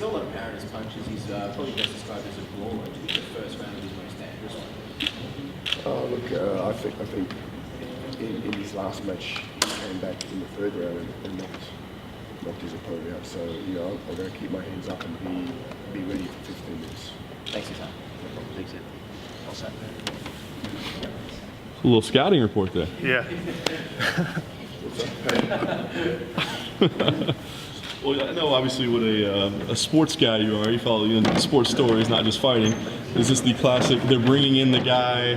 all apparent his punches. He's probably best described as a brawler. Do you think the first round will be the most dangerous one? Look, I think in his last match, he came back in the third round and knocked his opponent out. So, I'm going to keep my hands up and be ready for 15 minutes. Thanks for your time. No problem. Thanks, Ed. All set. A little scouting report there. Yeah. Well, I know obviously what a sports guy you are. You follow sports stories, not just fighting. Is this the classic? They're bringing in the guy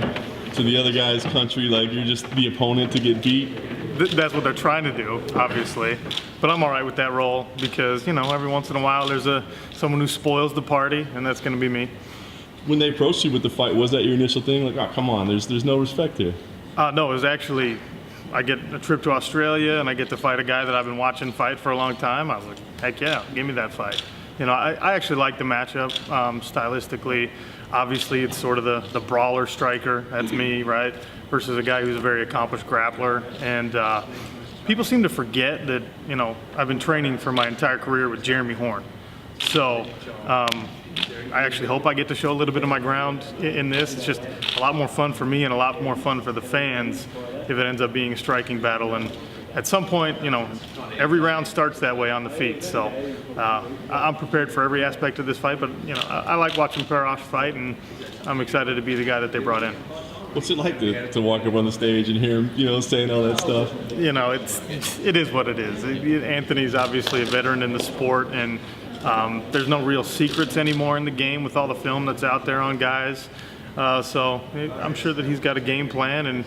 to the other guy's country, like you're just the opponent to get beat. That's what they're trying to do, obviously. But I'm all right with that role because every once in a while there's someone who spoils the party, and that's going to be me. When they approached you with the fight, was that your initial thing? Like, oh, come on, there's no respect here. No, it was actually, I get a trip to Australia and I get to fight a guy that I've been watching fight for a long time. I was like, heck yeah, give me that fight. I actually like the matchup stylistically. Obviously, it's sort of the brawler striker. That's me, right? Versus a guy who's a very accomplished grappler. And people seem to forget that, I've been training for my entire career with Jeremy Horn. So I actually hope I get to show a little bit of my ground in this. It's just a lot more fun for me and a lot more fun for the fans if it ends up being a striking battle. And at some point, every round starts that way on the feet. So I'm prepared for every aspect of this fight, but I like watching Parash fight, and I'm excited to be the guy that they brought in. What's it like to walk up on the stage and hear him, saying all that stuff? It is what it is. Anthony's obviously a veteran in the sport, and there's no real secrets anymore in the game with all the film that's out there on guys. So I'm sure that he's got a game plan, and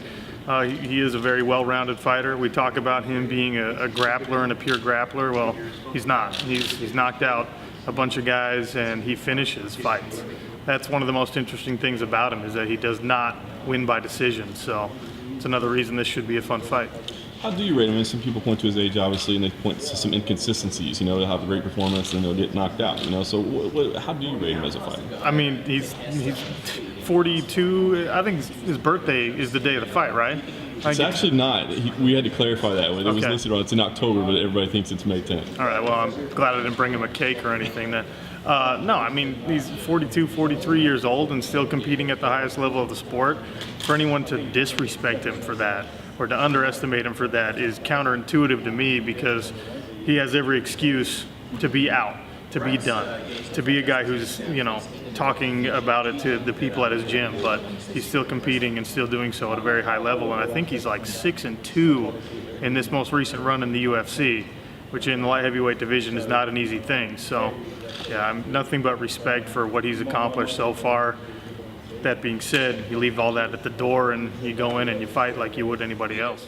he is a very well-rounded fighter. We talk about him being a grappler and a pure grappler. Well, he's not. He's knocked out a bunch of guys, and he finishes fights. That's one of the most interesting things about him, is that he does not win by decision. So it's another reason this should be a fun fight. How do you rate him? Some people point to his age, obviously, and they point to some inconsistencies. He'll have a great performance, and then he'll get knocked out. So how do you rate him as a fighter? I mean, he's 42. I think his birthday is the day of the fight, right? It's actually not. We had to clarify that. It was Okay. listed on. It's in October, but everybody thinks it's May 10th. All right. Well, I'm glad I didn't bring him a cake or anything. Then, no. I mean, he's 42, 43 years old and still competing at the highest level of the sport. For anyone to disrespect him for that or to underestimate him for that is counterintuitive to me, because he has every excuse to be out, to be done, to be a guy who's talking about it to the people at his gym, but he's still competing and still doing so at a very high level. And I think he's like 6-2 in this most recent run in the UFC, which in the light heavyweight division is not an easy thing. So yeah, I'm nothing but respect for what he's accomplished so far. That being said, you leave all that at the door and you go in and you fight like you would anybody else.